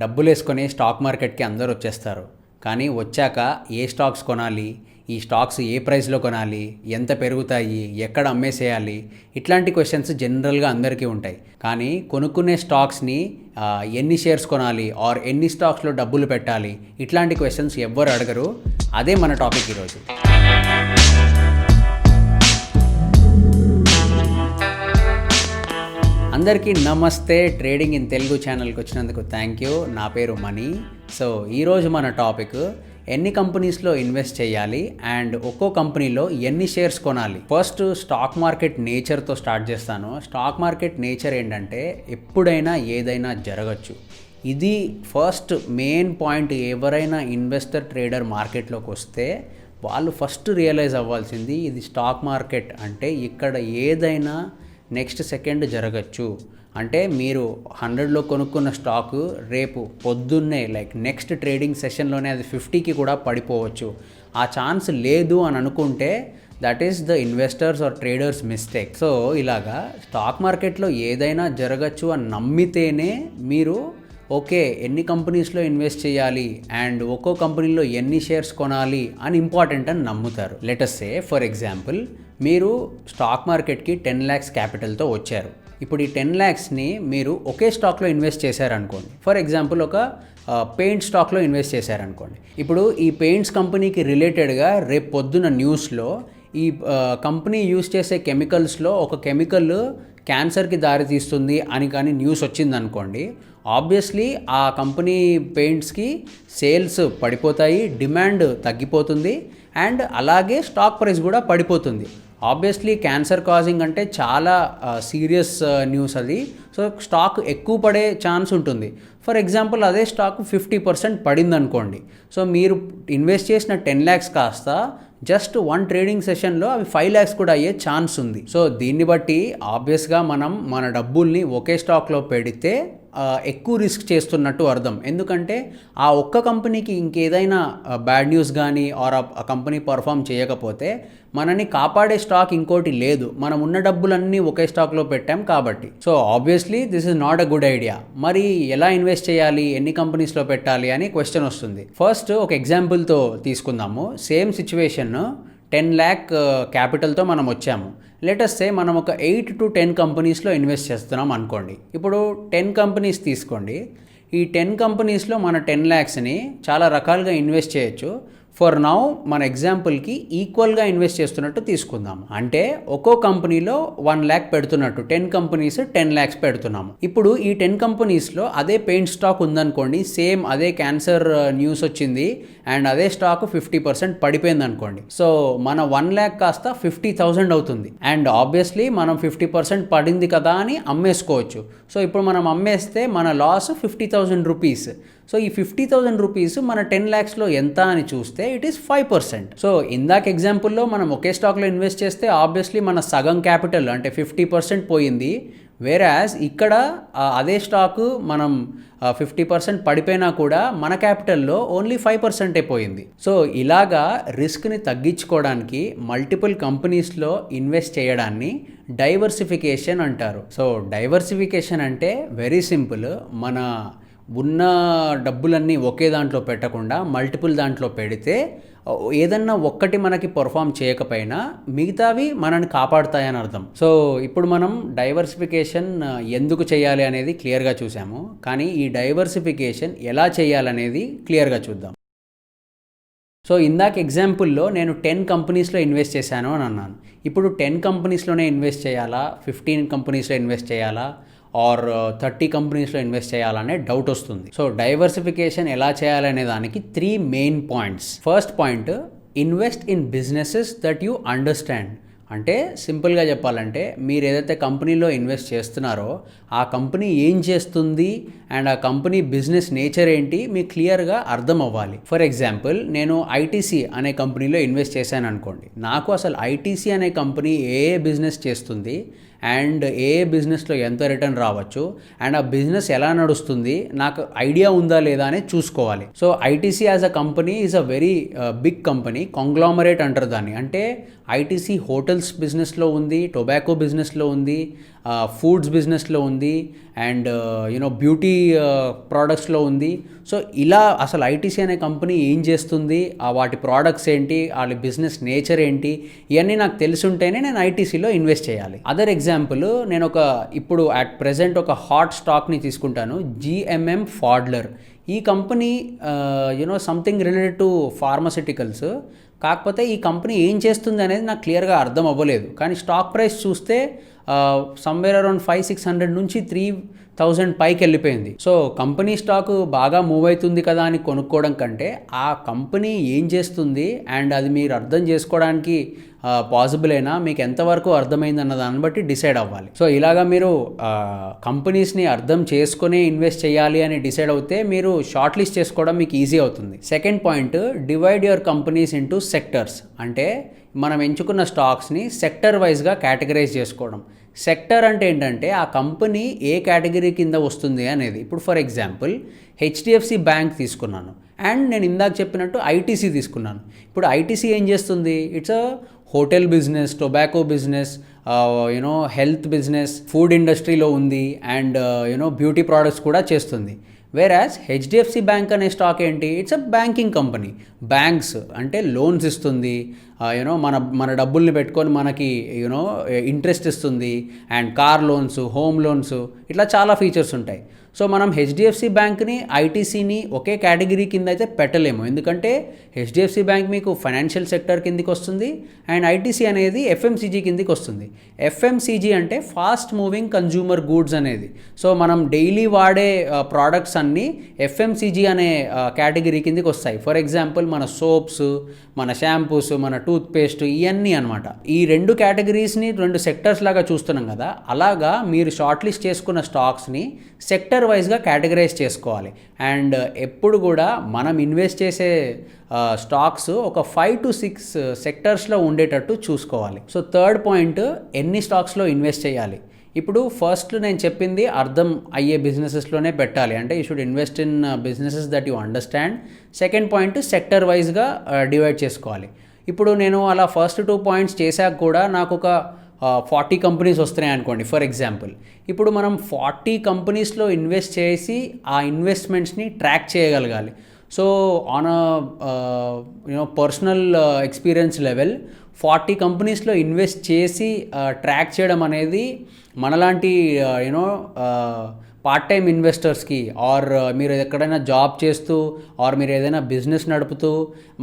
డబ్బులేసుకొని stock మార్కెట్‌కి అందరూ వచ్చేస్తారు. కానీ వచ్చాక ఏ స్టాక్స్ కొనాలి? ఈ స్టాక్స్ ఏ ప్రైస్‌లో కొనాలి? ఎంత పెరుగుతాయి? ఎక్కడ అమ్మేసేయాలి? ఇట్లాంటి క్వెషన్స్ జనరల్‌గా అందరికీ ఉంటాయి. కానీ కొనుక్కునే స్టాక్స్‌ని ఎన్ని షేర్స్ కొనాలి? ఆర్ ఎన్ని స్టాక్స్‌లో డబ్బులు పెట్టాలి? ఇట్లాంటి క్వెషన్స్ ఎవ్వరు అడగరు. అదే మన టాపిక్ ఈరోజు. అందరికీ నమస్తే. ట్రేడింగ్ ఇన్ తెలుగు ఛానల్కి వచ్చినందుకు థ్యాంక్ యూ. నా పేరు మనీ. సో ఈరోజు మన టాపిక్ ఎన్ని కంపెనీస్లో ఇన్వెస్ట్ చేయాలి అండ్ ఒక్కో కంపెనీలో ఎన్ని షేర్స్ కొనాలి. ఫస్ట్ స్టాక్ మార్కెట్ నేచర్తో స్టార్ట్ చేస్తాను. స్టాక్ మార్కెట్ నేచర్ ఏంటంటే ఎప్పుడైనా ఏదైనా జరగచ్చు. ఇది ఫస్ట్ మెయిన్ పాయింట్. ఎవరైనా ఇన్వెస్టర్ ట్రేడర్ మార్కెట్లోకి వస్తే వాళ్ళు ఫస్ట్ రియలైజ్ అవ్వాల్సింది ఇది స్టాక్ మార్కెట్ అంటే ఇక్కడ ఏదైనా నెక్స్ట్ సెకండ్ జరగచ్చు. అంటే మీరు 100లో కొనుక్కున్న స్టాకు రేపు పొద్దున్నే నెక్స్ట్ ట్రేడింగ్ సెషన్లోనే అది 50కి కూడా పడిపోవచ్చు. ఆ ఛాన్స్ లేదు అని అనుకుంటే that is the investors are traders mistake. So ఇలాగా స్టాక్ మార్కెట్లో ఏదైనా జరగచ్చు అని నమ్మితేనే మీరు ఓకే ఎన్ని కంపెనీస్లో ఇన్వెస్ట్ చేయాలి అండ్ ఒక్కో కంపెనీలో ఎన్ని షేర్స్ కొనాలి అని ఇంపార్టెంట్ అని నమ్ముతారు. Let us say for example మీరు స్టాక్ మార్కెట్కి 10 lakhs క్యాపిటల్తో వచ్చారు. ఇప్పుడు ఈ 10 lakhsని మీరు ఒకే స్టాక్లో ఇన్వెస్ట్ చేశారనుకోండి. ఫర్ ఎగ్జాంపుల్ ఒక పెయింట్ స్టాక్లో ఇన్వెస్ట్ చేశారనుకోండి. ఇప్పుడు ఈ పెయింట్స్ కంపెనీకి రిలేటెడ్గా రేపు పొద్దున న్యూస్లో ఈ కంపెనీ యూజ్ చేసే కెమికల్స్లో ఒక కెమికల్ క్యాన్సర్కి దారితీస్తుంది అని కానీ న్యూస్ వచ్చిందనుకోండి, ఆబ్వియస్లీ ఆ కంపెనీ పెయింట్స్కి సేల్స్ పడిపోతాయి, డిమాండ్ తగ్గిపోతుంది అండ్ అలాగే స్టాక్ ప్రైస్ కూడా పడిపోతుంది. ఆబ్వియస్లీ క్యాన్సర్ కాజింగ్ అంటే చాలా సీరియస్ న్యూస్ అది. సో స్టాక్ ఎక్కువ పడే ఛాన్స్ ఉంటుంది. ఫర్ ఎగ్జాంపుల్ అదే స్టాక్ 50% పడింది అనుకోండి. సో మీరు ఇన్వెస్ట్ చేసిన 10 lakhs కాస్త జస్ట్ 1 ట్రేడింగ్ సెషన్లో అవి 5 lakhs కూడా అయ్యే ఛాన్స్ ఉంది. సో దీన్ని బట్టి ఆబ్వియస్గా మనం మన డబ్బుల్ని ఒకే స్టాక్లో పెడితే ఎక్కువ రిస్క్ చేస్తున్నట్టు అర్థం. ఎందుకంటే ఆ ఒక్క కంపెనీకి ఇంకేదైనా బ్యాడ్ న్యూస్ కానీ ఆర్ ఆ కంపెనీ పర్ఫామ్ చేయకపోతే మనని కాపాడే స్టాక్ ఇంకోటి లేదు. మనం ఉన్న డబ్బులన్నీ ఒకే స్టాక్లో పెట్టాం కాబట్టి. So obviously this is not a good idea. మరి ఎలా ఇన్వెస్ట్ చేయాలి, ఎన్ని కంపెనీస్లో పెట్టాలి అని క్వశ్చన్ వస్తుంది. ఫస్ట్ ఒక ఎగ్జాంపుల్తో తీసుకుందాము. సేమ్ సిచ్యువేషన్ 10 lakh క్యాపిటల్తో మనం వచ్చాము. లెటస్ సే మనం ఒక 8 to 10 కంపెనీస్లో ఇన్వెస్ట్ చేస్తున్నాం అనుకోండి. ఇప్పుడు 10 కంపెనీస్ తీసుకోండి. ఈ 10 కంపెనీస్లో మన 10 lakhsని చాలా రకాలుగా ఇన్వెస్ట్ చేయొచ్చు. ఫర్ నౌ మన ఎగ్జాంపుల్కి ఈక్వల్గా ఇన్వెస్ట్ చేస్తున్నట్టు తీసుకుందాము. అంటే ఒక్కో కంపెనీలో 1 lakh పెడుతున్నట్టు 10 కంపెనీస్ 10 lakhs పెడుతున్నాము. ఇప్పుడు ఈ 10 కంపెనీస్లో అదే పెయింట్ స్టాక్ ఉందనుకోండి, సేమ్ అదే క్యాన్సర్ న్యూస్ వచ్చింది అండ్ అదే స్టాక్ 50% పడిపోయింది అనుకోండి. సో మన 1 lakh కాస్త 50,000 అవుతుంది. అండ్ ఆబ్వియస్లీ మనం 50% పడింది కదా అని అమ్మేసుకోవచ్చు. సో ఇప్పుడు మనం అమ్మేస్తే మన లాస్ 50,000 రూపీస్. సో ఈ 50,000 రూపీస్ మన 10 lakhsలో ఎంత అని చూస్తే ఇట్ ఈస్ 5%. సో ఇందాక ఎగ్జాంపుల్లో మనం ఒకే స్టాక్లో ఇన్వెస్ట్ చేస్తే ఆబ్వియస్లీ మన సగం క్యాపిటల్ అంటే 50% పోయింది. వేరాజ్ ఇక్కడ అదే స్టాకు మనం 50% పడిపోయినా కూడా మన క్యాపిటల్లో ఓన్లీ 5% పోయింది. సో ఇలాగా రిస్క్ని తగ్గించుకోవడానికి మల్టిపుల్ కంపెనీస్లో ఇన్వెస్ట్ చేయడాన్ని డైవర్సిఫికేషన్ అంటారు. సో డైవర్సిఫికేషన్ అంటే వెరీ సింపుల్. మన ఉన్న డబ్బులన్నీ ఒకే దాంట్లో పెట్టకుండా మల్టిపుల్ దాంట్లో పెడితే ఏదన్నా ఒక్కటి మనకి పర్ఫామ్ చేయకపోయినా మిగతావి మనని కాపాడుతాయని అర్థం. సో ఇప్పుడు మనం డైవర్సిఫికేషన్ ఎందుకు చేయాలి అనేది క్లియర్గా చూసాము. కానీ ఈ డైవర్సిఫికేషన్ ఎలా చేయాలనేది క్లియర్గా చూద్దాం. సో ఇందాక ఎగ్జాంపుల్లో నేను 10 కంపెనీస్లో ఇన్వెస్ట్ చేశాను అని అన్నాను. ఇప్పుడు 10 కంపెనీస్లోనే ఇన్వెస్ట్ చేయాలా, 15 కంపెనీస్లో ఇన్వెస్ట్ చేయాలా ఆర్ 30 కంపెనీస్లో ఇన్వెస్ట్ చేయాలనే డౌట్ వస్తుంది. సో డైవర్సిఫికేషన్ ఎలా చేయాలనే దానికి 3 main points. First point, invest in businesses that you understand. అంటే సింపుల్గా చెప్పాలంటే మీరు ఏదైతే కంపెనీలో ఇన్వెస్ట్ చేస్తున్నారో ఆ కంపెనీ ఏం చేస్తుంది అండ్ ఆ కంపెనీ బిజినెస్ నేచర్ ఏంటి మీకు క్లియర్గా అర్థం అవ్వాలి. ఫర్ ఎగ్జాంపుల్ నేను ఐటీసీ అనే కంపెనీలో ఇన్వెస్ట్ చేశాను అనుకోండి. నాకు అసలు ఐటీసీ అనే కంపెనీ ఏ బిజినెస్ చేస్తుంది అండ్ ఏ బిజినెస్లో ఎంత రిటర్న్ రావచ్చు అండ్ ఆ బిజినెస్ ఎలా నడుస్తుంది నాకు ఐడియా ఉందా లేదా అనేది చూసుకోవాలి. So ITC as a company is a very big company, conglomerate అంటారు దాన్ని. అంటే ఐటీసీ హోటల్స్ బిజినెస్లో ఉంది, టొబాకో బిజినెస్లో ఉంది, ఫుడ్స్ బిజినెస్లో ఉంది, అండ్ బ్యూటీ ప్రోడక్ట్స్లో ఉంది. సో ఇలా అసలు ఐటీసీ అనే కంపెనీ ఏం చేస్తుంది, వాటి ప్రోడక్ట్స్ ఏంటి, వాళ్ళ బిజినెస్ నేచర్ ఏంటి, ఇవన్నీ నాకు తెలుసుంటేనే నేను ఐటీసీలో ఇన్వెస్ట్ చేయాలి. అదర్ ఎగ్జాంపుల్, నేను ఇప్పుడు అట్ ప్రెజెంట్ ఒక హాట్ స్టాక్ని తీసుకుంటాను, జిఎంఎం ఫాడ్లర్. ఈ company something related to pharmaceuticals. కాకపోతే ఈ కంపెనీ ఏం చేస్తుంది అనేది నాకు క్లియర్గా అర్థం అవ్వలేదు. కానీ స్టాక్ ప్రైస్ చూస్తే సమ్వేర్ అరౌండ్ 500-600 నుంచి 3000 పైకి వెళ్ళిపోయింది. సో కంపెనీ స్టాక్ బాగా మూవ్ అవుతుంది కదా అని కొనుక్కోవడం కంటే ఆ కంపెనీ ఏం చేస్తుంది అండ్ అది మీరు అర్థం చేసుకోవడానికి పాసిబుల్ అయినా, మీకు ఎంతవరకు అర్థమైంది అన్న దాన్ని బట్టి డిసైడ్ అవ్వాలి. సో ఇలాగా మీరు కంపెనీస్ని అర్థం చేసుకునే ఇన్వెస్ట్ చేయాలి అని డిసైడ్ అవుతే మీరు షార్ట్ లిస్ట్ చేసుకోవడం మీకు ఈజీ అవుతుంది. Second point, divide your companies into sectors. అంటే మనం ఎంచుకున్న స్టాక్స్ని సెక్టర్ వైజ్గా కేటగరైజ్ చేసుకోవడం. సెక్టర్ అంటే ఏంటంటే ఆ కంపెనీ ఏ కేటగిరీ కింద వస్తుంది అనేది. ఇప్పుడు ఫర్ ఎగ్జాంపుల్ హెచ్డిఎఫ్సి బ్యాంక్ తీసుకున్నాను, అండ్ నేను ఇందాక చెప్పినట్టు ఐటీసీ తీసుకున్నాను. ఇప్పుడు ఐటీసీ ఏం చేస్తుంది? It's a hotel business, tobacco business, health business, food ఇండస్ట్రీలో ఉంది, అండ్ బ్యూటీ ప్రోడక్ట్స్ కూడా చేస్తుంది. వేరాజ్ హెచ్డిఎఫ్సి బ్యాంక్ అనే స్టాక్ ఏంటి? It's a banking company. Banks అంటే లోన్స్ ఇస్తుంది, మన డబ్బుల్ని పెట్టుకొని మనకి ఇంట్రెస్ట్ ఇస్తుంది, and car loans, home loans, ఇట్లా చాలా ఫీచర్స్ ఉంటాయి. సో మనం హెచ్డిఎఫ్సి బ్యాంక్ని, ఐటీసీని ఒకే కేటగిరీ కింద అయితే పెట్టలేము. ఎందుకంటే హెచ్డిఎఫ్సి బ్యాంక్ మీకు ఫైనాన్షియల్ సెక్టర్ కిందికి వస్తుంది, అండ్ ఐటీసీ అనేది ఎఫ్ఎంసీజీ కిందికి వస్తుంది. ఎఫ్ఎంసీజీ అంటే ఫాస్ట్ మూవింగ్ కన్జ్యూమర్ గూడ్స్ అనేది. సో మనం డైలీ వాడే ప్రోడక్ట్స్ అన్నీ ఎఫ్ఎంసీజీ అనే కేటగిరీ కిందికి వస్తాయి. ఫర్ ఎగ్జాంపుల్ మన సోప్స్, మన షాంపూస్, మన టూత్పేస్ట్, ఇవన్నీ అనమాట. ఈ రెండు కేటగిరీస్ని రెండు సెక్టర్స్ లాగా చూస్తున్నాం కదా, అలాగా మీరు షార్ట్ లిస్ట్ చేసుకున్న స్టాక్స్ని సెక్టర్ వైజ్గా కేటగరైజ్ చేసుకోవాలి. అండ్ ఎప్పుడు కూడా మనం ఇన్వెస్ట్ చేసే స్టాక్స్ ఒక 5 to 6 సెక్టర్స్లో ఉండేటట్టు చూసుకోవాలి. సో థర్డ్ పాయింట్, ఎన్ని స్టాక్స్లో ఇన్వెస్ట్ చేయాలి. ఇప్పుడు ఫస్ట్ నేను చెప్పింది అర్థం అయ్యే బిజినెసెస్లోనే పెట్టాలి. అంటే you should invest in businesses that you understand. Second point, sector వైజ్గా డివైడ్ చేసుకోవాలి. ఇప్పుడు నేను అలా ఫస్ట్ 2 పాయింట్స్ చేశాక కూడా నాకు ఒక 40 కంపెనీస్ వస్తున్నాయి అనుకోండి ఫర్ ఎగ్జాంపుల్. ఇప్పుడు మనం 40 కంపెనీస్లో ఇన్వెస్ట్ చేసి ఆ ఇన్వెస్ట్మెంట్స్ని ట్రాక్ చేయగలగాలి. So on personal experience level 40 కంపెనీస్లో ఇన్వెస్ట్ చేసి ట్రాక్ చేయడం అనేది మనలాంటి పార్ట్ టైం ఇన్వెస్టర్స్కి, ఆర్ మీరు ఎక్కడైనా జాబ్ చేస్తూ, ఆర్ మీరు ఏదైనా బిజినెస్ నడుపుతూ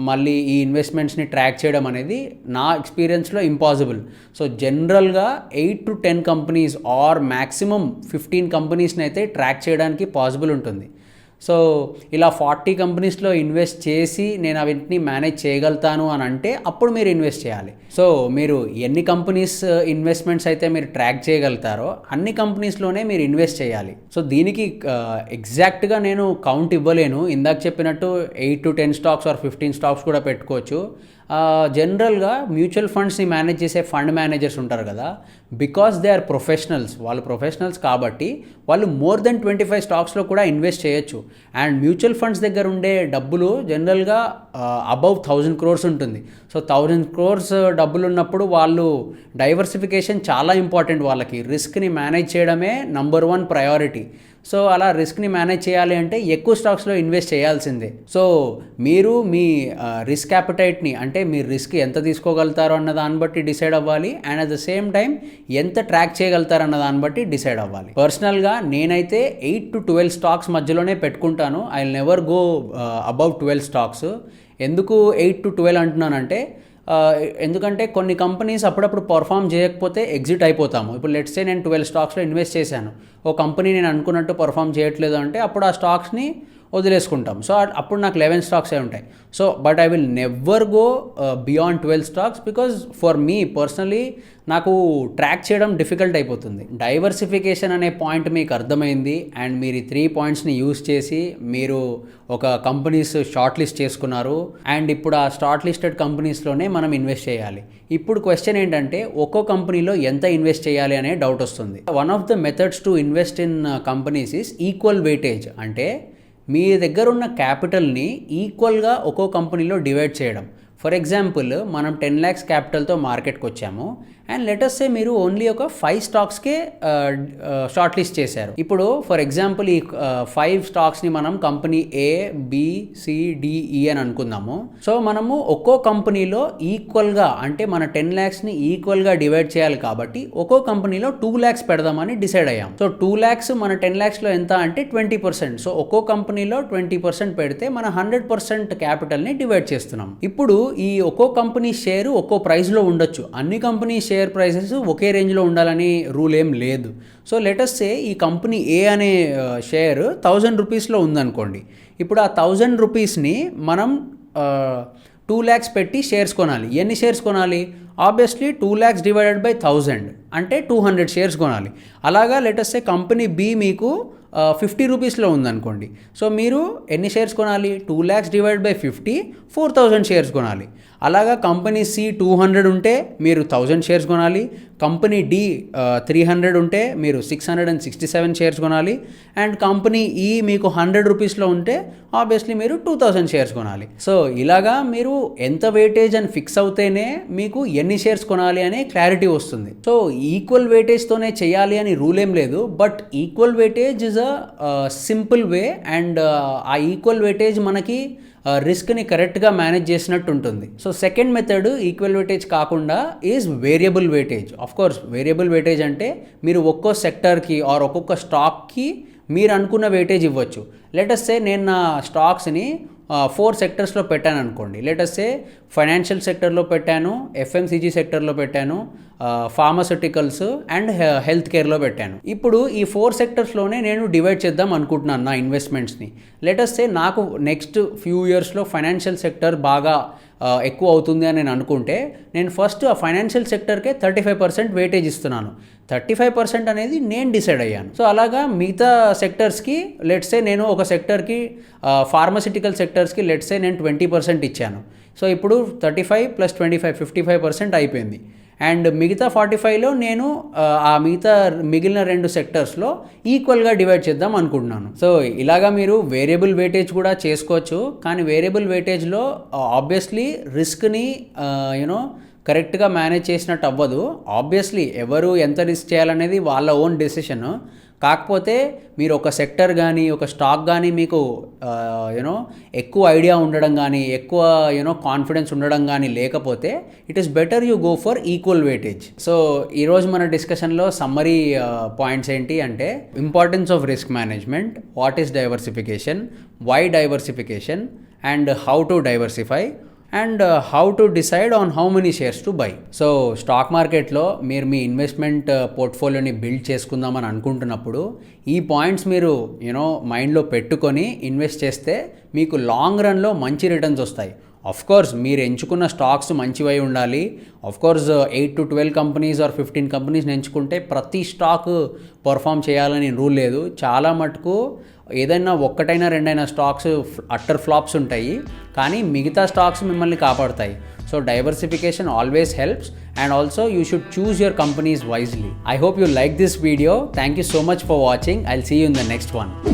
మళ్ళీ ఈ ఇన్వెస్ట్మెంట్స్ని ట్రాక్ చేయడం అనేది నా ఎక్స్పీరియన్స్లో ఇంపాసిబుల్. సో జనరల్గా 8 to 10 కంపెనీస్ ఆర్ మ్యాక్సిమం 15 కంపెనీస్ని అయితే ట్రాక్ చేయడానికి పాసిబుల్ ఉంటుంది. సో ఇలా 40 కంపెనీస్లో ఇన్వెస్ట్ చేసి నేను అవింటిని మేనేజ్ చేయగలుగుతాను అని అంటే అప్పుడు మీరు ఇన్వెస్ట్ చేయాలి. సో మీరు ఎన్ని కంపెనీస్ ఇన్వెస్ట్మెంట్స్ అయితే మీరు ట్రాక్ చేయగలుగుతారో అన్ని కంపెనీస్లోనే మీరు ఇన్వెస్ట్ చేయాలి. సో దీనికి ఎగ్జాక్ట్గా నేను కౌంట్ ఇవ్వలేను. ఇందాక చెప్పినట్టు 8 to 10 స్టాక్స్ ఆర్ 15 స్టాక్స్ కూడా పెట్టుకోవచ్చు. జనరల్గా మ్యూచువల్ ఫండ్స్ని మేనేజ్ చేసే ఫండ్ మేనేజర్స్ ఉంటారు కదా, బికాస్ దే ఆర్ ప్రొఫెషనల్స్, వాళ్ళు ప్రొఫెషనల్స్ కాబట్టి వాళ్ళు more than 25 స్టాక్స్లో కూడా ఇన్వెస్ట్ చేయొచ్చు. అండ్ మ్యూచువల్ ఫండ్స్ దగ్గర ఉండే డబ్బులు జనరల్గా అబవ్ 1000 crores ఉంటుంది. సో 1000 crores డబ్బులు ఉన్నప్పుడు వాళ్ళు డైవర్సిఫికేషన్ చాలా ఇంపార్టెంట్. వాళ్ళకి రిస్క్ని మేనేజ్ చేయడమే నంబర్ 1 ప్రయారిటీ. సో అలా రిస్క్ని మేనేజ్ చేయాలి అంటే ఎక్కువ స్టాక్స్లో ఇన్వెస్ట్ చేయాల్సిందే. సో మీరు మీ రిస్క్ యాపిటైట్ని, అంటే మీరు రిస్క్ ఎంత తీసుకోగలుగుతారో అన్న దాన్ని బట్టి డిసైడ్ అవ్వాలి, and at the same time ఎంత ట్రాక్ చేయగలుగుతారు అన్న దాన్ని బట్టి డిసైడ్ అవ్వాలి. పర్సనల్గా నేనైతే 8 to 12 స్టాక్స్ మధ్యలోనే పెట్టుకుంటాను. I will never go above 12 stocks. ఎందుకు 8 to 12 అంటున్నానంటే, ఎందుకంటే కొన్ని కంపెనీస్ అప్పుడప్పుడు పర్ఫామ్ చేయకపోతే ఎగ్జిట్ అయిపోతాము. ఇప్పుడు లెట్స్ సే నేను 12 స్టాక్స్లో ఇన్వెస్ట్ చేశాను, ఓ కంపెనీ నేను అనుకున్నట్టు పర్ఫామ్ చేయట్లేదు అంటే అప్పుడు ఆ స్టాక్స్ని వదిలేసుకుంటాం. సో అప్పుడు నాకు 11 స్టాక్స్ ఉంటాయి. So but I will never go beyond 12 stocks, because for me personally నాకు ట్రాక్ చేయడం డిఫికల్ట్ అయిపోతుంది. డైవర్సిఫికేషన్ అనే పాయింట్ మీకు అర్థమైంది, అండ్ మీరు ఈ 3 పాయింట్స్ని యూజ్ చేసి మీరు ఒక కంపెనీస్ షార్ట్ లిస్ట్ చేసుకున్నారు, అండ్ ఇప్పుడు ఆ షార్ట్ లిస్టెడ్ కంపెనీస్లోనే మనం ఇన్వెస్ట్ చేయాలి. ఇప్పుడు క్వశ్చన్ ఏంటంటే ఒక్కో కంపెనీలో ఎంత ఇన్వెస్ట్ చేయాలి అనే డౌట్ వస్తుంది. One of the methods to invest in companies is equal weightage. అంటే మీ దగ్గర ఉన్న క్యాపిటల్ని ఈక్వల్గా ఒక్కో కంపెనీలో డివైడ్ చేయడం. ఫర్ ఎగ్జాంపుల్ మనం 10 lakhs క్యాపిటల్తో మార్కెట్కి వచ్చాము, అండ్ లెటస్ సే మీరు ఓన్లీ ఒక 5 స్టాక్స్కే షార్ట్ లిస్ట్ చేశారు. ఇప్పుడు ఫర్ ఎగ్జాంపుల్ ఈ 5 స్టాక్స్ని మనం company A, B, C, D, E అని అనుకుందాము. సో మనము ఒక్కో కంపెనీలో ఈక్వల్గా అంటే మన 10 lakhsని ఈక్వల్గా డివైడ్ చేయాలి కాబట్టి ఒక్కో కంపెనీలో 2 lakhs పెడదామని డిసైడ్ అయ్యాం. సో 2 lakhs మన 10 lakhsలో ఎంత అంటే 20%. సో ఒక్కో కంపెనీలో 20% పెడితే మన 100% క్యాపిటల్ని డివైడ్ చేస్తున్నాం. ఇప్పుడు ఈ ఒక్కో కంపెనీ షేర్ ఒక్కో ప్రైస్లో ఉండొచ్చు. అన్ని కంపెనీ షేర్ ప్రైసెస్ ఒకే రేంజ్లో ఉండాలని రూల్ ఏం లేదు. సో లెటస్ సే ఈ కంపెనీ A అనే షేర్ 1000 రూపీస్లో ఉందనుకోండి. ఇప్పుడు ఆ 1000 రూపీస్ని మనం 2 lakhs పెట్టి షేర్స్ కొనాలి. ఎన్ని షేర్స్ కొనాలి? ఆబ్వియస్లీ 2 lakhs డివైడెడ్ బై 1000 అంటే 200 షేర్స్ కొనాలి. అలాగా లెటస్ సే కంపెనీ B మీకు 50 రూపీస్లో ఉందనుకోండి. సో మీరు ఎన్ని షేర్స్ కొనాలి? 2 lakhs డివైడ్ బై 50 4000 షేర్స్ కొనాలి. అలాగా కంపెనీ C 200 ఉంటే మీరు 1000 షేర్స్ కొనాలి. కంపెనీ D 300 ఉంటే మీరు 667 షేర్స్ కొనాలి. అండ్ కంపెనీ E మీకు 100 రూపీస్లో ఉంటే ఆబ్వియస్లీ మీరు 2000 షేర్స్ కొనాలి. సో ఇలాగా మీరు ఎంత వెయిటేజ్ అని ఫిక్స్ అవుతేనే మీకు ఎన్ని షేర్స్ కొనాలి అనే క్లారిటీ వస్తుంది. సో ఈక్వల్ వెయిటేజ్తోనే చేయాలి అని రూల్ ఏం లేదు. But equal weightage is a simple way and ఆ ఈక్వల్ వెయిటేజ్ మనకి రిస్క్ని కరెక్ట్గా మేనేజ్ చేసినట్టు ఉంటుంది. So second method equal weightage కాకుండా is variable weightage. Of course variable weightage అంటే మీరు ఒక్కో సెక్టర్కి ఆర్ ఒక్కొక్క స్టాక్కి మీరు అనుకున్న వెయిటేజ్ ఇవ్వచ్చు. లెటస్ సే నేను నా స్టాక్స్ని 4 సెక్టర్స్లో పెట్టాను అనుకోండి. లెటస్ సే ఫైనాన్షియల్ సెక్టర్లో పెట్టాను, FMCG సెక్టర్లో పెట్టాను, ఫార్మాస్యూటికల్స్ అండ్ హెల్త్ కేర్లో పెట్టాను. ఇప్పుడు ఈ 4 సెక్టర్స్లోనే నేను డివైడ్ చేద్దాం అనుకుంటున్నాను నా ఇన్వెస్ట్మెంట్స్ని. లెటస్ సే నాకు నెక్స్ట్ ఫ్యూ ఇయర్స్లో ఫైనాన్షియల్ సెక్టర్ బాగా ఎక్కువ అవుతుంది అని నేను అనుకుంటే నేను ఫస్ట్ ఆ ఫైనాన్షియల్ సెక్టర్కే 35% వెయిటేజ్ ఇస్తున్నాను. 35% అనేది నేను డిసైడ్ అయ్యాను. సో అలాగా మిగతా సెక్టర్స్కి లెట్స్ సే నేను ఒక సెక్టర్కి ఫార్మాసిటికల్ సెక్టర్స్కి లెట్స్ సే నేను 20% ఇచ్చాను. సో ఇప్పుడు 35 + 25 55% అయిపోయింది. అండ్ మిగతా 45లో నేను ఆ మిగతా మిగిలిన 2 సెక్టర్స్లో ఈక్వల్గా డివైడ్ చేద్దాం అనుకుంటున్నాను. సో ఇలాగా మీరు వేరియబుల్ వెయిటేజ్ కూడా చేసుకోవచ్చు. కానీ వేరియబుల్ వెయిటేజ్లో ఆబ్వియస్లీ రిస్క్ని కరెక్ట్గా మేనేజ్ చేసినట్టు అవ్వదు. ఆబ్వియస్లీ ఎవరు ఎంత రిస్క్ చేయాలనేది వాళ్ళ ఓన్ డెసిషన్. కాకపోతే మీరు ఒక సెక్టర్ కానీ ఒక స్టాక్ కానీ మీకు ఎక్కువ ఐడియా ఉండడం కానీ ఎక్కువ కాన్ఫిడెన్స్ ఉండడం కానీ లేకపోతే it is better you go for equal weightage. So ఈరోజు మన డిస్కషన్లో సమ్మరీ పాయింట్స్ ఏంటి అంటే importance of risk management, what is diversification, why diversification and how to diversify and how to decide on how many shares to buy. So stock మార్కెట్లో మీరు మీ investment పోర్ట్ఫోలియోని build చేసుకుందామని అనుకుంటున్నప్పుడు ఈ పాయింట్స్ మీరు మైండ్లో పెట్టుకొని ఇన్వెస్ట్ చేస్తే మీకు లాంగ్ రన్లో మంచి రిటర్న్స్ వస్తాయి. ఆఫ్ కోర్స్ మీరు ఎంచుకున్న స్టాక్స్ మంచివై ఉండాలి. Of course 8 to 12 companies or 15 కంపెనీస్ని ఎంచుకుంటే ప్రతి స్టాక్ పర్ఫామ్ చేయాలని రూల్ లేదు. చాలా మటుకు ఏదైనా ఒక్కటైనా రెండైనా స్టాక్స్ అట్టర్ ఫ్లాప్స్ ఉంటాయి, కానీ మిగతా స్టాక్స్ మిమ్మల్ని కాపాడుతాయి. So diversification always helps and also you should choose your companies wisely. I hope you like this video. Thank you so much for watching. I'll see you in the next one.